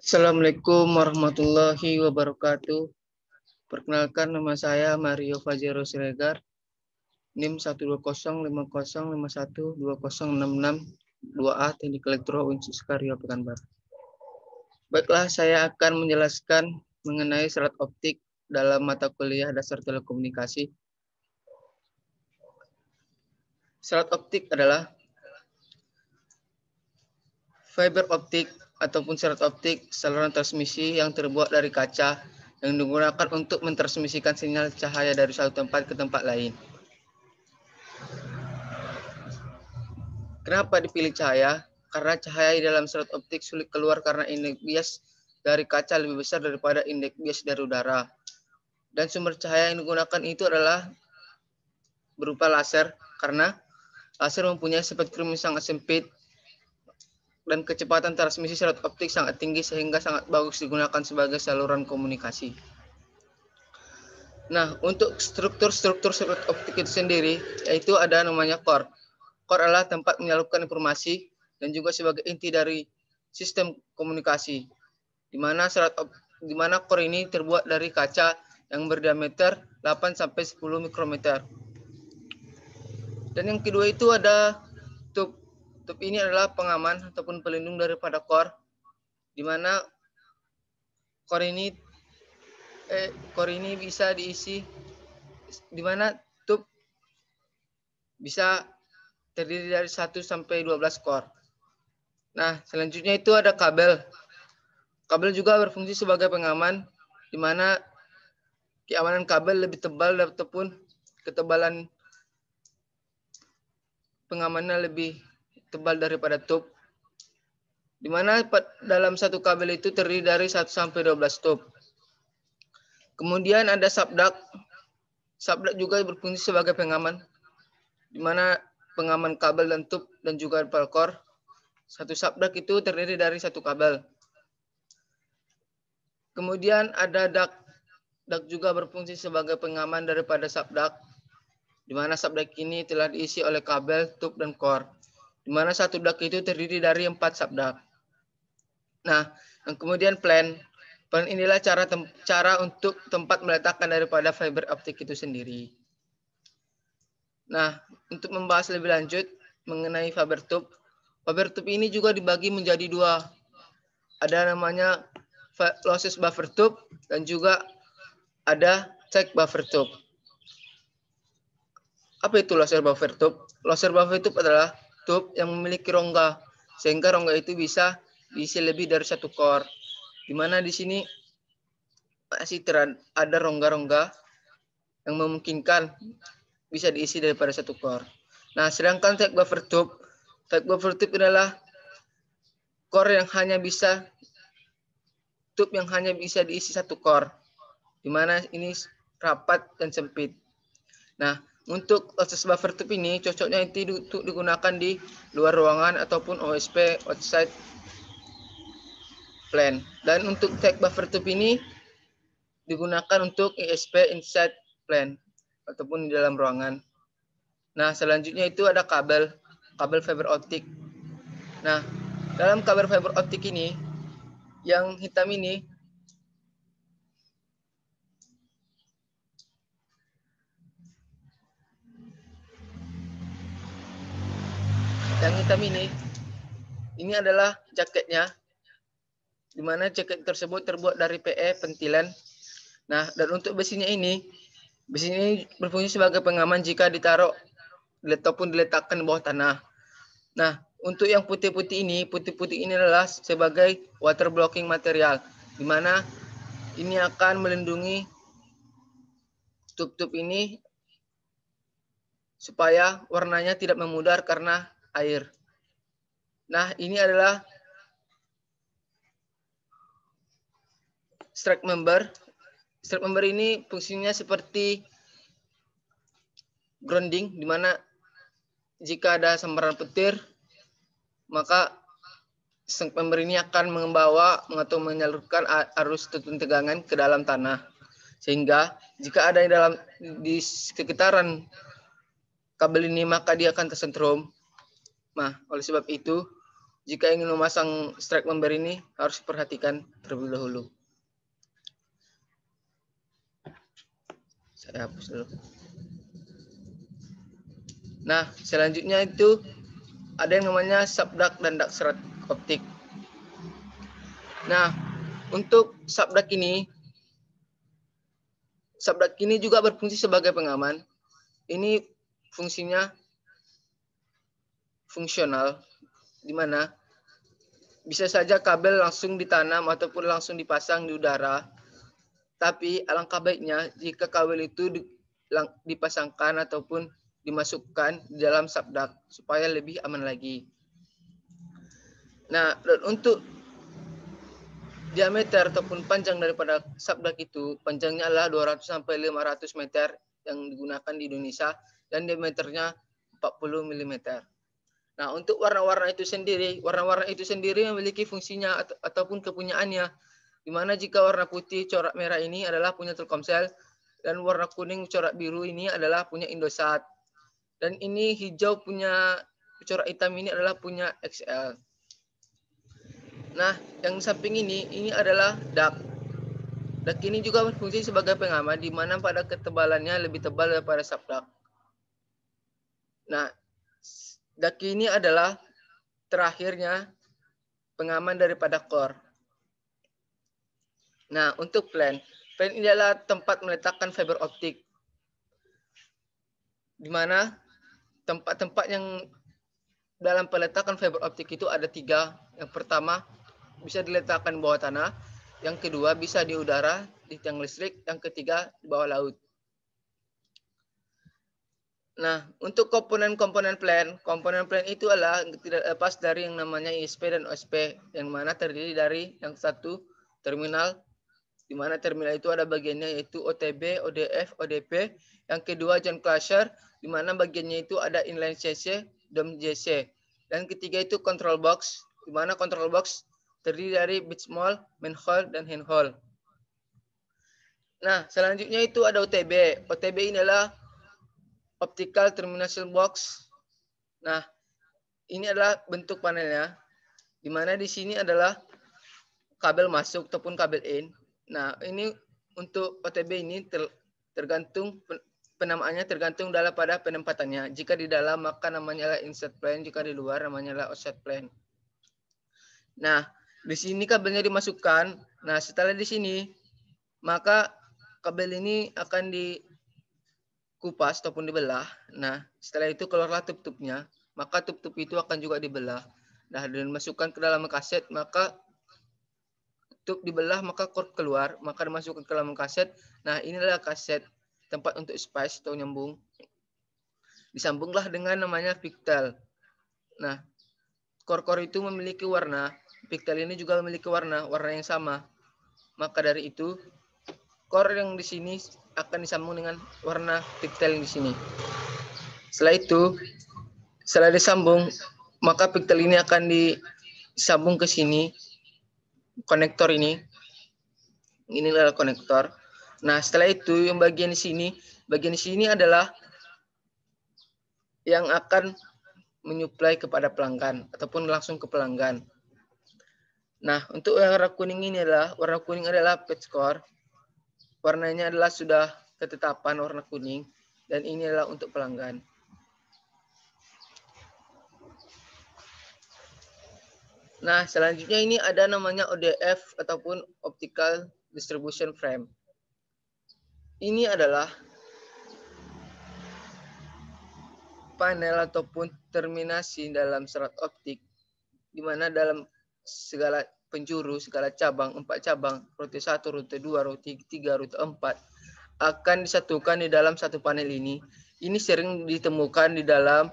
Assalamualaikum warahmatullahi wabarakatuh. Perkenalkan, nama saya Mario Fajero Siregar, NIM 12050512066 2A Teknik Elektro Unsur Sukaryo Pekanbaru. Baiklah, saya akan menjelaskan mengenai serat optik dalam mata kuliah dasar telekomunikasi. Serat optik adalah fiber optik ataupun serat optik saluran transmisi yang terbuat dari kaca yang digunakan untuk mentransmisikan sinyal cahaya dari satu tempat ke tempat lain. Kenapa dipilih cahaya? Karena cahaya di dalam serat optik sulit keluar karena indeks bias dari kaca lebih besar daripada indeks bias dari udara. Dan sumber cahaya yang digunakan itu adalah berupa laser, karena laser mempunyai spektrum yang sangat sempit dan kecepatan transmisi serat optik sangat tinggi sehingga sangat bagus digunakan sebagai saluran komunikasi. Nah, untuk struktur serat optik itu sendiri, yaitu ada namanya core. Core adalah tempat menyalurkan informasi dan juga sebagai inti dari sistem komunikasi, di mana core ini terbuat dari kaca yang berdiameter 8-10 mikrometer. Dan yang kedua itu ada tube. Tube ini adalah pengaman ataupun pelindung daripada core, di mana core ini bisa diisi, di mana tube bisa terdiri dari 1-12 core. Nah, selanjutnya itu ada kabel. Kabel juga berfungsi sebagai pengaman, di mana keamanan kabel lebih tebal ataupun ketebalan pengamannya lebih tebal daripada tube. Di mana dalam satu kabel itu terdiri dari 1-12 tube. Kemudian ada subduct. Subduct juga berfungsi sebagai pengaman, di mana pengaman kabel dan tube dan juga core. Satu subduct itu terdiri dari satu kabel. Kemudian ada duct. Duct juga berfungsi sebagai pengaman daripada subduct, di mana subduct ini telah diisi oleh kabel, tube, dan core, di mana satu duct itu terdiri dari 4 subduct. Nah, yang kemudian plan. Plan inilah cara untuk tempat meletakkan daripada fiber optik itu sendiri. Nah, untuk membahas lebih lanjut mengenai fiber tube ini juga dibagi menjadi dua. Ada namanya lossless buffer tube dan juga ada check buffer tube. Apa itu lossless buffer tube? Lossless buffer tube adalah tube yang memiliki rongga, sehingga rongga itu bisa diisi lebih dari satu core. Di mana di sini masih ada rongga-rongga yang memungkinkan bisa diisi daripada satu core. Nah, sedangkan check buffer tube adalah tube yang hanya bisa diisi satu core, di mana ini rapat dan sempit. Nah, untuk lossless buffer tube ini cocoknya itu digunakan di luar ruangan ataupun OSP outside plan. Dan untuk check buffer tube ini digunakan untuk ISP inside plan ataupun di dalam ruangan. Nah, selanjutnya itu ada kabel fiber optik. Nah, dalam kabel fiber optik ini, yang hitam ini adalah jaketnya, di mana jaket tersebut terbuat dari PE pentilen. Nah, dan untuk besinya ini berfungsi sebagai pengaman jika ditaruh ataupun diletakkan di bawah tanah. Nah, untuk yang putih-putih ini adalah sebagai water blocking material, di mana ini akan melindungi tube-tube ini supaya warnanya tidak memudar karena air. Nah, ini adalah strike member. Strike member ini fungsinya seperti grounding, di mana jika ada sambaran petir, maka strike member ini akan membawa atau menyalurkan arus tegangan ke dalam tanah. Sehingga jika ada di sekitaran kabel ini, maka dia akan tersentrum. Nah, oleh sebab itu Jika ingin memasang strike member ini harus diperhatikan terlebih dahulu. Saya hapus dulu. Nah, selanjutnya itu ada yang namanya subduct dan duct serat optik. Nah, untuk subduct ini juga berfungsi sebagai pengaman. Ini fungsinya fungsional, di mana bisa saja kabel langsung ditanam ataupun langsung dipasang di udara. Tapi alangkah baiknya jika kabel itu dipasangkan ataupun dimasukkan di dalam subduct supaya lebih aman lagi. Nah, dan untuk diameter ataupun panjang daripada subduct itu, panjangnya adalah 200 sampai 500 meter yang digunakan di Indonesia dan diameternya 40 mm. Nah, untuk warna-warna itu sendiri memiliki fungsinya ataupun kepunyaannya, di mana jika warna putih corak merah ini adalah punya Telkomsel dan warna kuning corak biru ini adalah punya Indosat. Dan ini hijau punya corak hitam ini adalah punya XL. Nah, yang samping ini adalah duct. Duct ini juga berfungsi sebagai pengaman, di mana pada ketebalannya lebih tebal daripada subduct. Nah, duct ini adalah terakhirnya pengaman daripada core. Nah, untuk plan ini adalah tempat meletakkan fiber optik, di mana tempat-tempat yang dalam peletakan fiber optik itu ada 3. Yang pertama, bisa diletakkan di bawah tanah. Yang kedua, bisa di udara, di tiang listrik. Yang ketiga, di bawah laut. Nah, untuk komponen plan itu adalah tidak lepas dari yang namanya ISP dan OSP, yang mana terdiri dari yang satu terminal, di mana terminal itu ada bagiannya yaitu OTB, ODF, ODP. Yang kedua, John Clasher, di mana bagiannya itu ada inline CC, DOM JC. Dan ketiga itu control box, di mana control box terdiri dari bit small, main hole, dan hand hole. Nah, selanjutnya itu ada OTB. OTB ini adalah optical termination box. Nah, ini adalah bentuk panelnya, di mana di sini adalah kabel masuk ataupun kabel in. Nah, ini untuk OTB ini tergantung penamaannya tergantung pada penempatannya. Jika di dalam maka namanya adalah insert plane, jika di luar namanya adalah offset plane. Nah, di sini kabelnya dimasukkan. Nah, setelah di sini maka kabel ini akan dikupas ataupun dibelah. Nah, setelah itu keluarlah tub-tubnya, maka tub-tub itu akan juga dibelah. Nah, dan dimasukkan ke dalam kaset, maka tub dibelah, maka cord keluar, maka dimasukkan ke dalam kaset. Nah, inilah kaset, tempat untuk spice atau nyambung. Disambunglah dengan namanya pigtail. Nah, core-core itu memiliki warna, pigtail ini juga memiliki warna yang sama. Maka dari itu, core yang di sini akan disambung dengan warna pigtail yang di sini. Setelah disambung, maka pigtail ini akan disambung ke sini, konektor ini. Ini adalah konektor. Nah, setelah itu yang bagian di sini adalah yang akan menyuplai kepada pelanggan ataupun langsung ke pelanggan. Nah, untuk warna kuning adalah patch core. Warnanya adalah sudah ketetapan warna kuning dan ini adalah untuk pelanggan. Nah, selanjutnya ini ada namanya ODF ataupun Optical Distribution Frame. Ini adalah panel ataupun terminasi dalam serat optik, di mana dalam segala penjuru, segala cabang, 4 cabang, rute 1, rute 2, rute 3, rute 4, akan disatukan di dalam satu panel ini. Ini sering ditemukan di dalam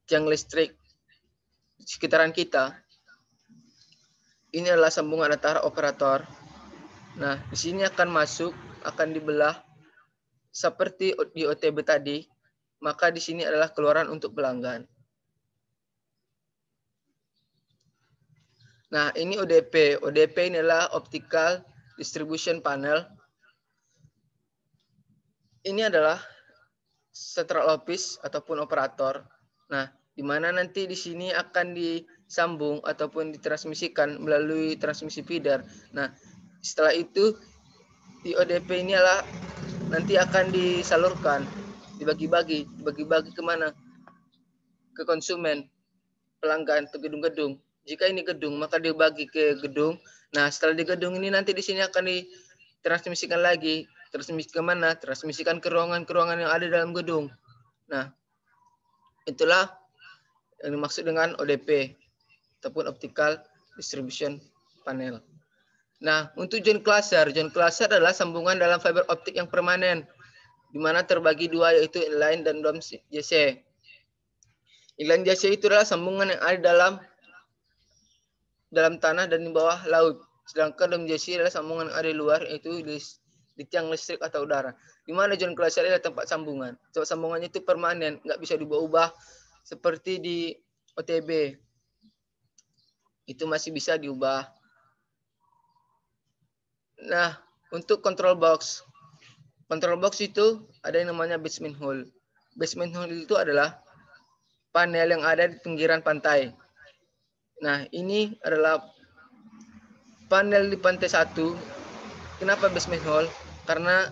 tiang listrik di sekitaran kita. Ini adalah sambungan antara operator. Nah, di sini akan masuk, akan dibelah seperti di OTB tadi. Maka di sini adalah keluaran untuk pelanggan. Nah, ini ODP. ODP ini adalah Optical Distribution Panel. Ini adalah central office ataupun operator. Nah, di mana nanti di sini akan disambung ataupun ditransmisikan melalui transmisi feeder. Nah, setelah itu di ODP ini adalah nanti akan disalurkan, dibagi-bagi kemana? Ke konsumen, pelanggan, ke gedung-gedung. Jika ini gedung, maka dibagi ke gedung. Nah, setelah di gedung ini nanti di sini akan ditransmisikan lagi. Transmisi ke mana? Transmisikan ke ruangan-ruangan yang ada dalam gedung. Nah, itulah yang dimaksud dengan ODP ataupun Optical Distribution Panel. Nah, untuk joint cluster adalah sambungan dalam fiber optik yang permanen, di mana terbagi dua, yaitu inline dan dom JC. Inline JC itu adalah sambungan yang ada dalam tanah dan di bawah laut. Sedangkan dom JC adalah sambungan yang ada di luar, yaitu di tiang listrik atau udara. Di mana joint cluster adalah tempat sambungan. Tempat sambungannya itu permanen, nggak bisa diubah-ubah seperti di OTB. Itu masih bisa diubah. Nah, untuk control box itu ada yang namanya basement hole. Basement hole itu adalah panel yang ada di pinggiran pantai. Nah, ini adalah panel di pantai 1. Kenapa basement hole? Karena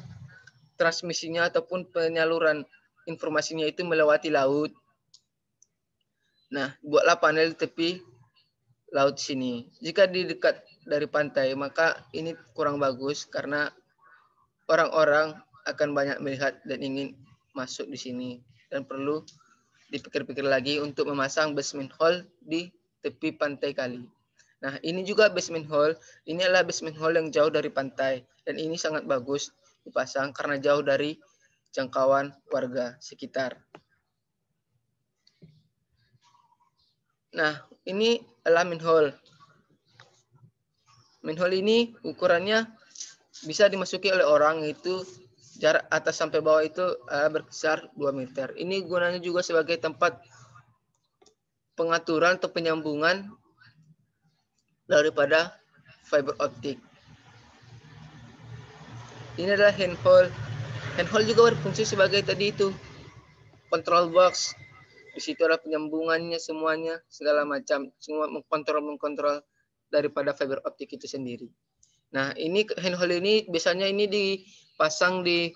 transmisinya ataupun penyaluran informasinya itu melewati laut. Nah, buatlah panel di tepi laut sini. Jika di dekat dari pantai, maka ini kurang bagus karena orang-orang akan banyak melihat dan ingin masuk di sini, dan perlu dipikir-pikir lagi untuk memasang basement hole di tepi pantai kali. Nah, ini juga basement hole. Ini adalah basement hole yang jauh dari pantai, dan ini sangat bagus dipasang karena jauh dari jangkauan warga sekitar. Nah, ini adalah manhole. Manhole ini ukurannya bisa dimasuki oleh orang, itu jarak atas sampai bawah itu berkisar 2 meter. Ini gunanya juga sebagai tempat pengaturan atau penyambungan daripada fiber optik. Ini adalah handhole. Handhole juga berfungsi sebagai tadi itu control box. Di situ ada penyambungannya semuanya, segala macam, semua mengkontrol daripada fiber optik itu sendiri. Nah, ini handhole ini biasanya ini dipasang di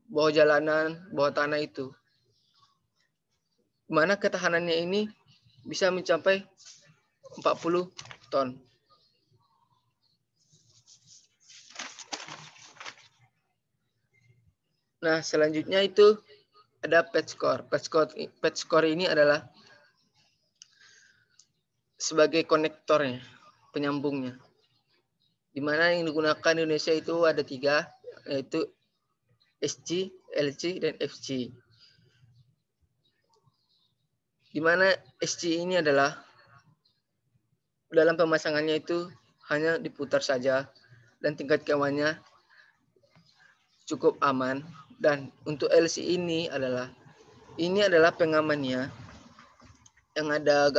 bawah jalanan, bawah tanah itu. Mana ketahanannya ini bisa mencapai 40 ton. Nah, selanjutnya itu ada patch core. Patch core ini adalah sebagai konektornya, penyambungnya. Di mana yang digunakan di Indonesia itu ada 3, yaitu SG, LG, dan FG. Di mana SG ini adalah dalam pemasangannya itu hanya diputar saja dan tingkat keamanannya cukup aman. Dan untuk LC ini adalah pengamannya yang ada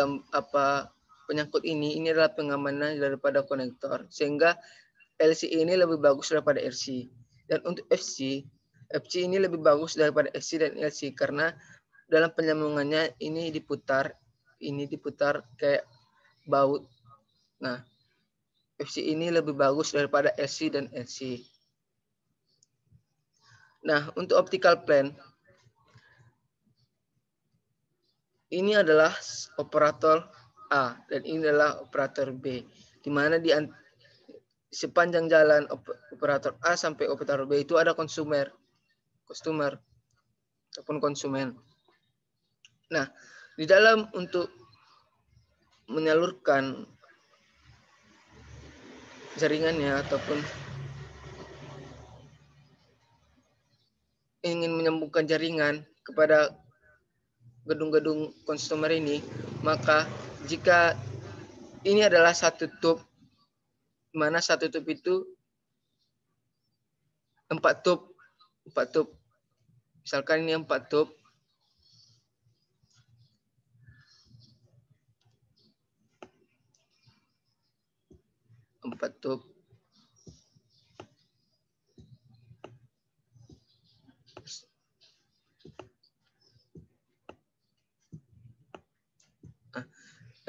penyangkut ini adalah pengamannya daripada konektor, sehingga LC ini lebih bagus daripada RC. Dan untuk FC ini lebih bagus daripada FC dan LC karena dalam penyambungannya ini diputar kayak baut. Nah, FC ini lebih bagus daripada LC dan LC. Nah, untuk optical plane ini adalah operator A dan ini adalah operator B, di mana di sepanjang jalan operator A sampai operator B itu ada customer ataupun konsumen. Nah, di dalam untuk menyalurkan jaringannya ataupun ingin menyambungkan jaringan kepada gedung-gedung konsumer ini, maka jika ini adalah satu tube, mana satu tube itu 4 tube. Misalkan ini 4 tube.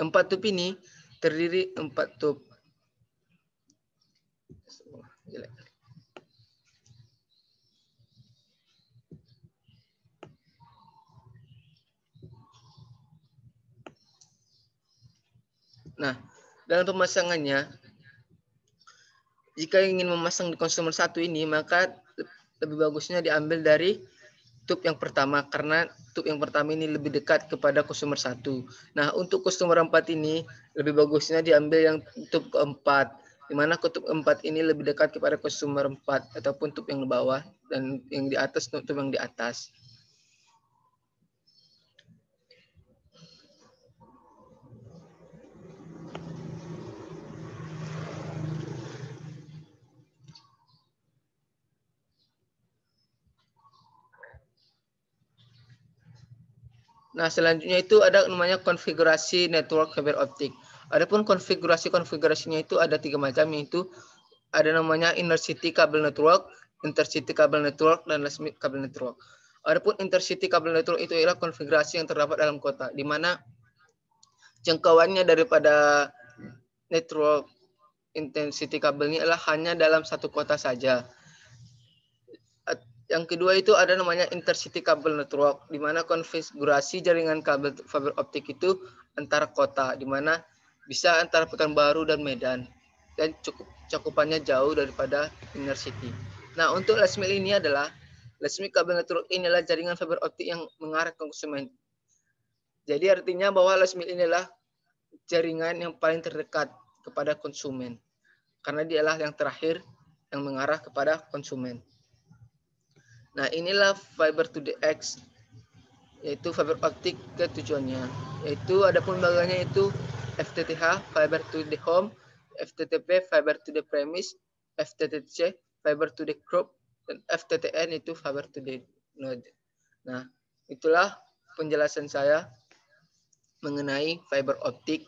4 tup ini terdiri 4 tup. Nah, dalam pemasangannya, jika ingin memasang di konsumer 1 ini, maka lebih bagusnya diambil dari tup yang pertama, karena tup yang pertama ini lebih dekat kepada konsumer 1. Nah, untuk konsumer 4 ini, lebih bagusnya diambil yang tup keempat, di mana tup 4 ini lebih dekat kepada konsumer 4, ataupun tup yang di bawah, dan yang di atas tup yang di atas. Nah, selanjutnya itu ada namanya konfigurasi network fiber optik. Adapun konfigurasinya itu ada 3 macam, yaitu ada namanya inner city kabel network, intercity kabel network, dan last mile kabel network. Adapun intercity kabel network itu adalah konfigurasi yang terdapat dalam kota, di mana jangkauannya daripada network intensity kabelnya adalah hanya dalam satu kota saja. Yang kedua itu ada namanya intercity kabel network, di mana konfigurasi jaringan kabel fiber optik itu antara kota, di mana bisa antara Pekanbaru dan Medan, dan cakupannya jauh daripada inner city. Nah, untuk last mile ini adalah last mile kabel network ini adalah jaringan fiber optik yang mengarah ke konsumen. Jadi artinya bahwa last mile ini adalah jaringan yang paling terdekat kepada konsumen, karena dialah yang terakhir yang mengarah kepada konsumen. Nah, inilah fiber to the X, yaitu fiber optik ke tujuannya. Yaitu adapun bagiannya itu FTTH, fiber to the home, FTTP, fiber to the premise, FTTC, fiber to the group, dan FTTN itu fiber to the node. Nah, itulah penjelasan saya mengenai fiber optik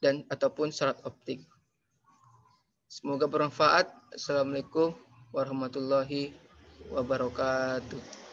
dan ataupun syarat optik. Semoga bermanfaat. Assalamualaikum warahmatullahi wabarakatuh.